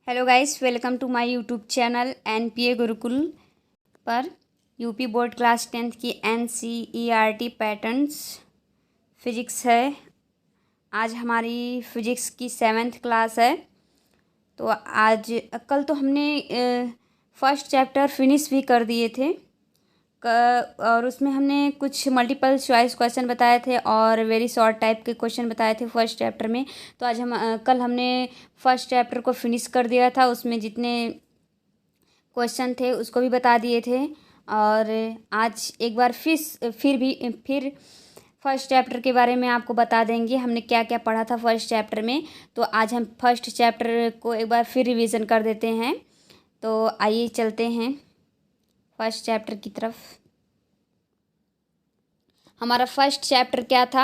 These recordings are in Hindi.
Hello guys, welcome to my YouTube channel NPA Gurukul पर यूपी बोर्ड क्लास 10th की एनसीईआरटी पैटर्न्स फिजिक्स है। आज हमारी फिजिक्स की 7th क्लास है। तो आज कल तो हमने फर्स्ट चैप्टर फिनिश भी कर दिए थे और उसमें हमने कुछ मल्टीपल चॉइस क्वेश्चन बताए थे और वेरी शॉर्ट टाइप के क्वेश्चन बताए थे फर्स्ट चैप्टर में। तो आज हम कल हमने फर्स्ट चैप्टर को फिनिश कर दिया था, उसमें जितने क्वेश्चन थे उसको भी बता दिए थे। और आज एक बार फिर फर्स्ट चैप्टर के बारे में आपको बता देंगे हमने क्या क्या पढ़ा था फर्स्ट चैप्टर में। तो आज हम फर्स्ट चैप्टर को एक बार फिर रिवीजन कर देते हैं। तो आइए चलते हैं फर्स्ट चैप्टर की तरफ। हमारा फर्स्ट चैप्टर क्या था?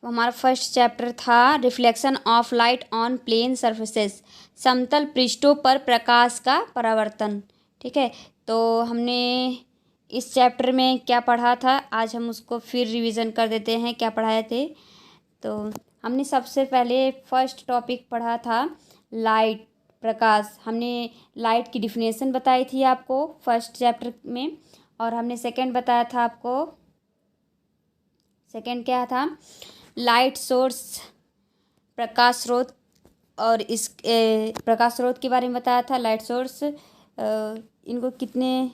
हमारा फर्स्ट चैप्टर था reflection of light on plane surfaces, समतल पृष्ठों पर प्रकाश का परावर्तन। ठीक है, तो हमने इस चैप्टर में क्या पढ़ा था आज हम उसको फिर रिवीजन कर देते हैं क्या पढ़ाए थे। तो हमने सबसे पहले फर्स्ट टॉपिक पढ़ा था लाइट, प्रकाश। हमने लाइट की डिफिनेशन बताई थी आपको फर्स्ट चैप्टर में। और हमने सेकंड बताया था आपको, सेकंड क्या था, लाइट सोर्स, प्रकाश स्रोत। और इस प्रकाश स्रोत के बारे में बताया था। लाइट सोर्स इनको कितने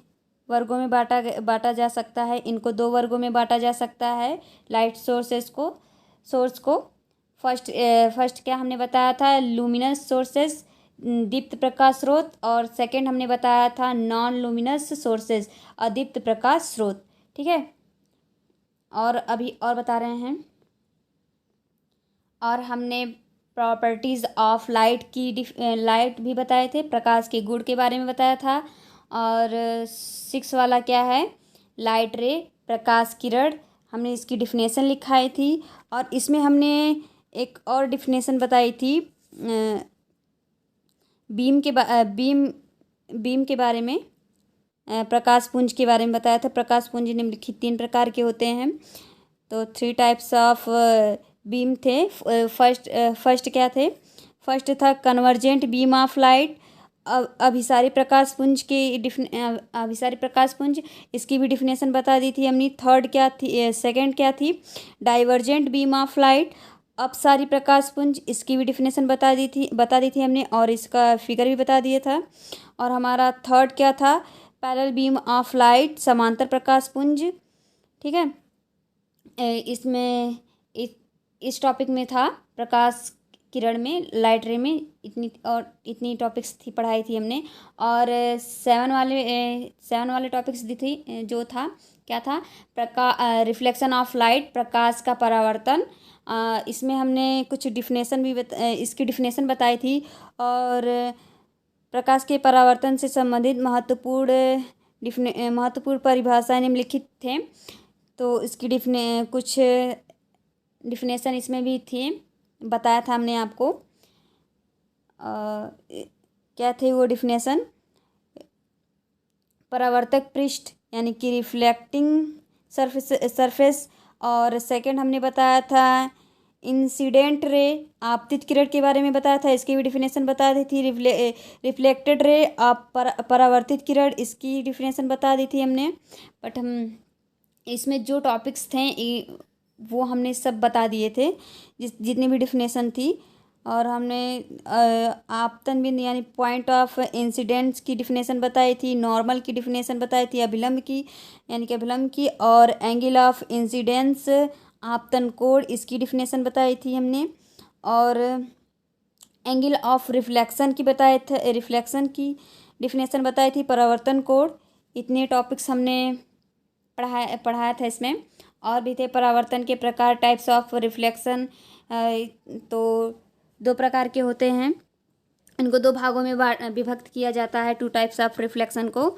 वर्गों में बांटा जा सकता है? इनको 2 वर्गों में बांटा जा सकता है लाइट सोर्स को। फर्स्ट क्या हमने बताया था, लूमिनस सोर्सेस, दीप्त प्रकाश स्रोत। और सेकंड हमने बताया था नॉन लूमिनस सोर्सेस, अदीप्त प्रकाश स्रोत। ठीक है, और अभी और बता रहे हैं। और हमने प्रॉपर्टीज़ ऑफ लाइट भी बताए थे, प्रकाश के गुण के बारे में बताया था। और 6 वाला क्या है, लाइट रे, प्रकाश किरण। हमने इसकी डिफिनेशन लिखाई थी। और इसमें हमने एक और डिफिनेशन बताई थी बीम के बारे में, प्रकाश पुंज के बारे में बताया था। प्रकाश पुंज निम्नलिखित 3 प्रकार के होते हैं। तो 3 टाइप्स ऑफ बीम थे। फर्स्ट क्या थे? फर्स्ट था कन्वर्जेंट बीम ऑफ लाइट, अभिसारी प्रकाश पुंज अभिसारी प्रकाश पुंज, इसकी भी डिफिनेशन बता दी थी हमने। थर्ड क्या थी, सेकंड क्या थी, डाइवर्जेंट बीम ऑफ लाइट, अपसारी प्रकाश पुंज, इसकी भी डिफिनेशन बता दी थी हमने और इसका फिगर भी बता दिया था। और हमारा थर्ड क्या था, पैरेलल बीम ऑफ लाइट, समांतर प्रकाश पुंज। ठीक है, इसमें इस टॉपिक में था प्रकाश किरण में, लाइट रे में, इतनी टॉपिक्स थी पढ़ाई थी हमने। और 7 वाले टॉपिक्स दी थी, जो था क्या था, रिफ्लेक्शन ऑफ लाइट, प्रकाश का परावर्तन। इसमें हमने कुछ डिफिनेशन भी इसकी डिफिनेशन बताई थी। और प्रकाश के परावर्तन से संबंधित महत्वपूर्ण परिभाषाएं निम्नलिखित थे। तो इसकी कुछ डिफिनेशन इसमें भी थी, बताया था हमने आपको। क्या थे वो डिफिनेशन? परावर्तक पृष्ठ यानी कि रिफ्लेक्टिंग सरफेस। और सेकंड हमने बताया था इंसिडेंट रे, आपतित किरण के बारे में बताया था, इसकी भी डिफिनेशन बता दी थी। रिफ्लेक्टेड रे, परावर्तित किरण, इसकी डिफिनेशन बता दी थी हमने। बट हम इसमें जो टॉपिक्स थे वो हमने सब बता दिए थे, जितनी भी डिफिनेशन थी। और हमने आपतन बिंदु यानी पॉइंट ऑफ इंसिडेंट्स की डिफिनेशन बताई थी, नॉर्मल की डिफिनेशन बताई थी, अभिलंब की यानी कि अभिलंब की, और एंगल ऑफ इंसिडेंस, आपतन कोण, इसकी डिफिनेशन बताई थी हमने। और एंगल ऑफ रिफ्लेक्शन की डिफिनेशन बताई थी, परावर्तन कोण। इतने टॉपिक्स हमने पढ़ाया था इसमें। और भी थे परावर्तन के प्रकार, टाइप्स ऑफ रिफ्लेक्शन। तो 2 प्रकार के होते हैं, इनको 2 भागों में विभक्त किया जाता है, 2 टाइप्स ऑफ रिफ्लेक्शन को।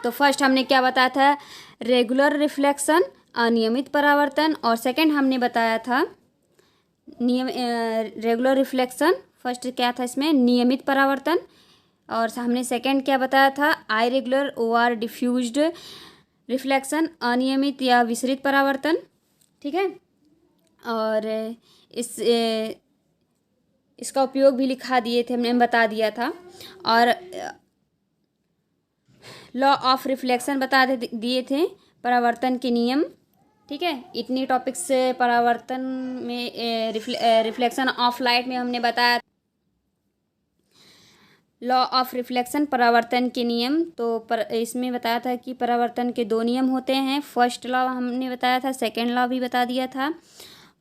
तो फर्स्ट हमने क्या बताया था, रेगुलर रिफ्लेक्शन, अनियमित परावर्तन। और सेकंड हमने बताया था रेगुलर रिफ्लेक्शन। फर्स्ट क्या था इसमें, नियमित परावर्तन। और हमने सेकंड क्या बताया था, आइरेगुलर ओर डिफ्यूज्ड रिफ्लेक्शन, अनियमित या विसरित परावर्तन। ठीक है, और इसका उपयोग भी लिखा दिए थे, हमने बता दिया था। और लॉ ऑफ रिफ्लेक्शन बता दिए थे, परावर्तन के नियम। ठीक है, इतनी टॉपिक्स परावर्तन में रिफ्लेक्शन ऑफ लाइट में हमने बताया। लॉ ऑफ रिफ्लेक्शन, परावर्तन के नियम, तो इसमें बताया था कि परावर्तन के दो नियम होते हैं। फर्स्ट लॉ हमने बताया था, सेकंड लॉ भी बता दिया था।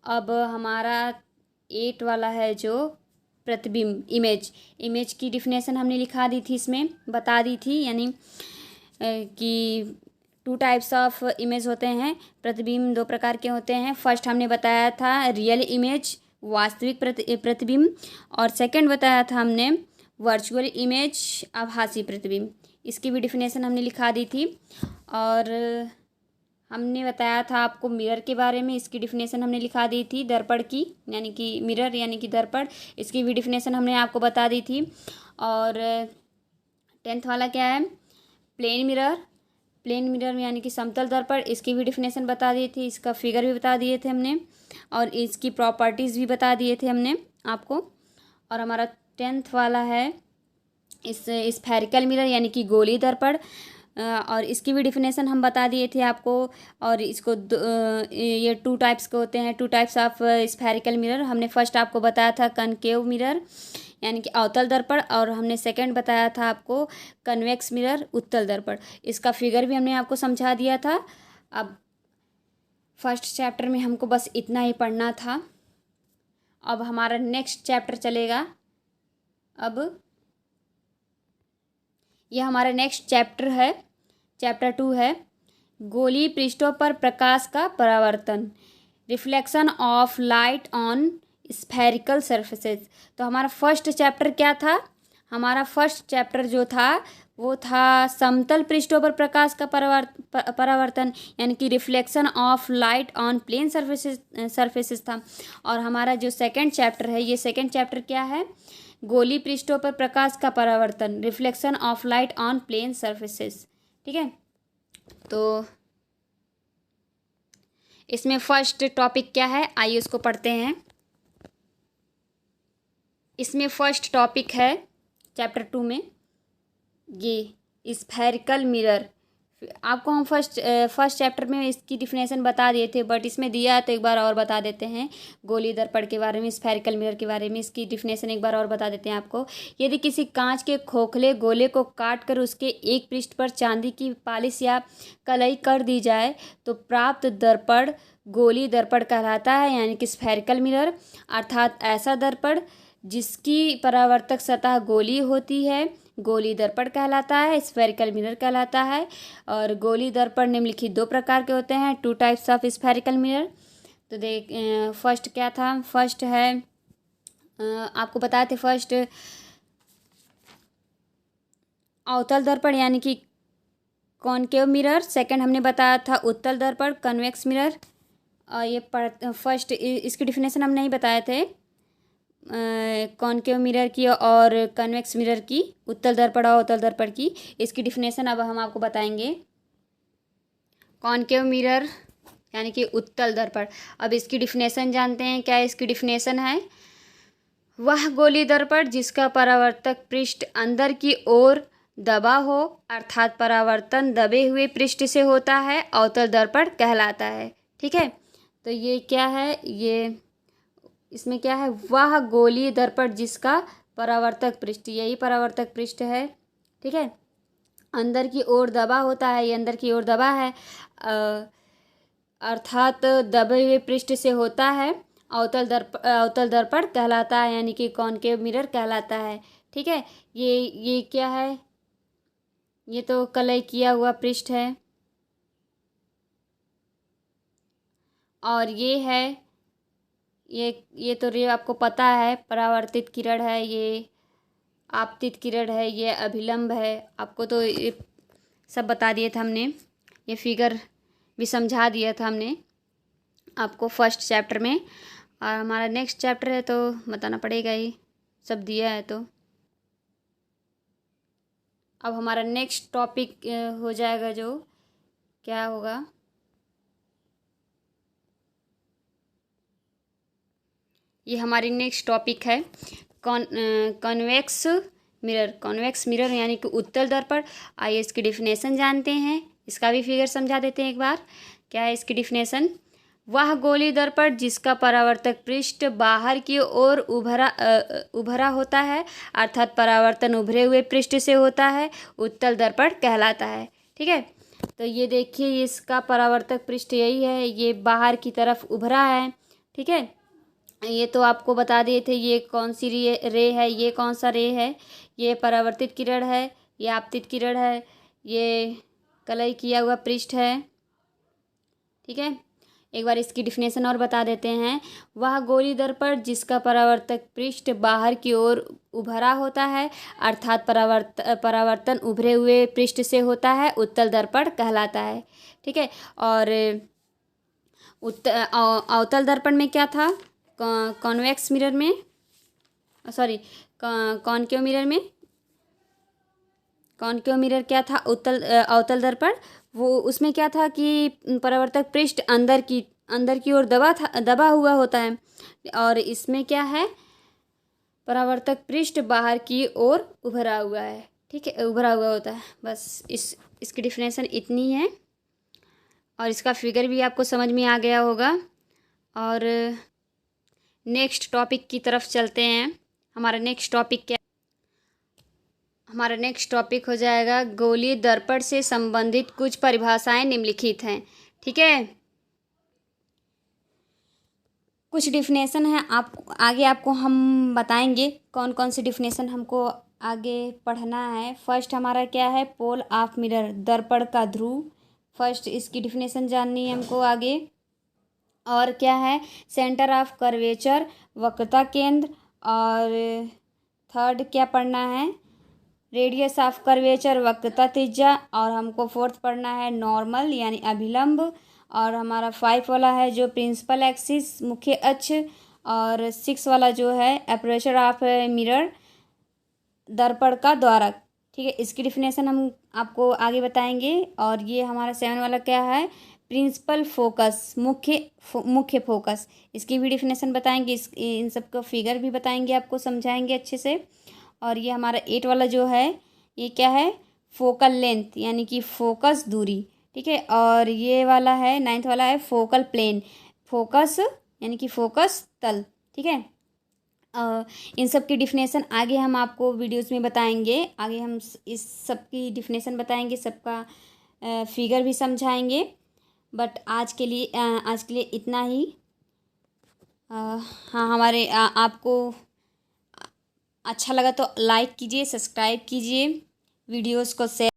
अब हमारा 8 वाला है जो प्रतिबिंब, इमेज की डिफिनेशन हमने लिखा दी थी, इसमें बता दी थी, यानी कि 2 टाइप्स ऑफ इमेज होते हैं, प्रतिबिंब 2 प्रकार के होते हैं। फर्स्ट हमने बताया था रियल इमेज, वास्तविक प्रतिबिंब, और सेकंड बताया था हमने वर्चुअल इमेज, आभासी प्रतिबिंब। इसकी भी डिफिनेशन हमने लिखा दी थी। और हमने बताया था आपको मिरर के बारे में, इसकी डिफिनेशन हमने लिखा दी थी, दर्पण की, यानी कि मिरर यानी कि दर्पण, इसकी भी डिफिनेशन हमने आपको बता दी थी। और 10th वाला क्या है, प्लेन मिरर यानी कि समतल दर्पण, इसकी भी डिफिनेशन बता दी थी, इसका फिगर भी बता दिए थे हमने, और इसकी प्रॉपर्टीज़ भी बता दिए थे हमने आपको। और हमारा 10th वाला है स्फेरिकल मिरर यानी कि गोली दर्पण, और इसकी भी डिफिनेशन हम बता दिए थे आपको। और इसको ये 2 टाइप्स के होते हैं, 2 टाइप्स ऑफ स्फेरिकल मिरर। हमने फर्स्ट आपको बताया था कनकेव मिरर यानी कि अवतल दर्पण, और हमने सेकंड बताया था आपको कन्वेक्स मिरर, उत्तल दर्पण। इसका फिगर भी हमने आपको समझा दिया था। अब फर्स्ट चैप्टर में हमको बस इतना ही पढ़ना था। अब हमारा नेक्स्ट चैप्टर चलेगा। अब यह हमारा नेक्स्ट चैप्टर है, चैप्टर 2 है गोलीय पृष्ठों पर प्रकाश का परावर्तन, reflection of light on spherical surfaces. तो हमारा फर्स्ट चैप्टर क्या था, हमारा फर्स्ट चैप्टर जो था वो था समतल पृष्ठों पर प्रकाश का परावर्तन, यानी कि reflection of light on plane surfaces था। और हमारा जो सेकंड चैप्टर है, ये सेकंड चैप्टर क्या है, गोलीय पृष्ठों पर प्रकाश का परावर्तन, reflection of light on plane surfaces. ठीक है, तो इसमें फर्स्ट टॉपिक क्या है, आइए उसको पढ़ते हैं। इसमें फर्स्ट टॉपिक है चैप्टर 2 में ये स्फेरिकल मिरर। आपको हम फर्स्ट चैप्टर में इसकी डिफिनेशन बता दिए थे, बट इसमें दिया है तो एक बार और बता देते हैं। गोली दर्पण के बारे में, स्फेरिकल मिरर के बारे में इसकी डिफिनेशन एक बार और बता देते हैं आपको। यदि किसी कांच के खोखले गोले को काट कर उसके एक पृष्ठ पर चांदी की पालिश या कलई कर दी जाए तो प्राप्त दर्पण गोली दर्पण कहलाता है, यानी कि स्फेरिकल मिरर। अर्थात ऐसा दर्पण जिसकी परावर्तक सतह गोली होती है गोली दर्पण कहलाता है, स्फेरिकल मिरर कहलाता है। और गोली दर्पण निम्नलिखित 2 प्रकार के होते हैं, 2 टाइप्स ऑफ स्फेरिकल मिरर। तो देख फर्स्ट क्या था, फर्स्ट है आपको बताए थे फर्स्ट अवतल दर्पण यानी कि कॉनकेव मिरर, सेकंड हमने बताया था उत्तल दर्पण कन्वेक्स मिरर। और ये फर्स्ट इसकी डिफिनेशन हम नहीं बताए थे कॉनकेव मिरर की और कन्वेक्स मिरर की, उत्तल दर्पण और अवतल दर्पण की। इसकी डिफिनेशन अब हम आपको बताएंगे। कॉनकेव मिरर यानी कि उत्तल दर्पण, अब इसकी डिफिनेशन जानते हैं। क्या इसकी डिफिनेशन है, वह गोली दर्पण जिसका परावर्तक पृष्ठ अंदर की ओर दबा हो, अर्थात परावर्तन दबे हुए पृष्ठ से होता है, अवतल दर्पण कहलाता है। ठीक है, तो ये क्या है, ये इसमें क्या है, वह गोलीय दर्पण जिसका परावर्तक पृष्ठ, यही परावर्तक पृष्ठ है। ठीक है, अंदर की ओर दबा होता है, ये अंदर की ओर दबा है, अर्थात दबे हुए पृष्ठ से होता है, अवतल दर्पण कहलाता है, यानी कि कॉनकेव मिरर कहलाता है। ठीक है, ये क्या है, ये तो कलई किया हुआ पृष्ठ है, और ये है ये तो ये आपको पता है, परावर्तित किरण है, ये आपतित किरण है, ये अभिलंब है, आपको तो ये सब बता दिए थे हमने। ये फिगर भी समझा दिया था हमने आपको फर्स्ट चैप्टर में। और हमारा नेक्स्ट चैप्टर है तो बताना पड़ेगा ही, सब दिया है तो। अब हमारा नेक्स्ट टॉपिक हो जाएगा, जो क्या होगा, ये हमारी नेक्स्ट टॉपिक है कॉन्वेक्स मिरर यानी कि उत्तल दर्पण। आइए इसकी डिफिनेशन जानते हैं, इसका भी फिगर समझा देते हैं एक बार। क्या है इसकी डिफिनेशन? वह गोली दर्पण जिसका परावर्तक पृष्ठ बाहर की ओर उभरा होता है, अर्थात परावर्तन उभरे हुए पृष्ठ से होता है, उत्तल दर्पण कहलाता है। ठीक है, तो ये देखिए इसका परावर्तक पृष्ठ यही है, ये बाहर की तरफ उभरा है। ठीक है, ये तो आपको बता दिए थे ये कौन सी रे है, ये कौन सा रे है। ये परावर्तित किरण है, ये आपतित किरण है, ये कलई किया हुआ पृष्ठ है। ठीक है, एक बार इसकी डिफिनेशन और बता देते हैं। वह गोली दर्पण जिसका परावर्तक पृष्ठ बाहर की ओर उभरा होता है, अर्थात परावर्तन उभरे हुए पृष्ठ से होता है, उत्तल दर्पण कहलाता है। ठीक है, और अवतल दर्पण में क्या था? कॉन्वेक्स मिरर में, सॉरी कॉनकेव मिरर में, कॉनकेव मिरर क्या था? अवतल दर्पण। वो उसमें क्या था कि परावर्तक पृष्ठ अंदर की ओर दबा हुआ होता है, और इसमें क्या है? परावर्तक पृष्ठ बाहर की ओर उभरा हुआ है। ठीक है, उभरा हुआ होता है। बस इसकी डिफिनेशन इतनी है, और इसका फिगर भी आपको समझ में आ गया होगा। और नेक्स्ट टॉपिक की तरफ चलते हैं। हमारा नेक्स्ट टॉपिक क्या? हमारा नेक्स्ट टॉपिक हो जाएगा गोलीय दर्पण से संबंधित कुछ परिभाषाएं निम्नलिखित हैं। ठीक है, कुछ डिफिनेशन है, आपको हम बताएंगे कौन कौन सी डिफिनेशन हमको आगे पढ़ना है। फर्स्ट हमारा क्या है? पोल ऑफ मिरर, दर्पण का ध्रुव। फर्स्ट इसकी डिफिनेशन जाननी है हमको आगे। और क्या है? सेंटर ऑफ कर्वेचर, वक्रता केंद्र। और थर्ड क्या पढ़ना है? रेडियस ऑफ कर्वेचर, वक्रता त्रिज्या। और हमको फोर्थ पढ़ना है नॉर्मल यानी अभिलंब। और हमारा 5 वाला है जो प्रिंसिपल एक्सिस, मुख्य अक्ष। और 6 वाला जो है एपर्चर ऑफ मिरर, दर्पण का द्वारक। ठीक है, इसकी डिफिनेशन हम आपको आगे बताएंगे। और ये हमारा 7 वाला क्या है? प्रिंसिपल फोकस, मुख्य फोकस। इसकी भी डिफिनेशन बताएंगे, इन सब का फिगर भी बताएंगे, आपको समझाएंगे अच्छे से। और ये हमारा 8 वाला जो है ये क्या है? फोकल लेंथ यानी कि फोकस दूरी। ठीक है, और ये वाला है 9th वाला है फोकल प्लेन, फोकस यानी कि फोकस तल। ठीक है, इन सब की डिफिनेशन आगे हम आपको वीडियोस में बताएंगे। आगे हम इस सब की डिफिनेशन बताएंगे, सबका फिगर भी समझाएंगे। बट आज के लिए इतना ही। हाँ, आपको अच्छा लगा तो लाइक कीजिए, सब्सक्राइब कीजिए, वीडियोस को शेयर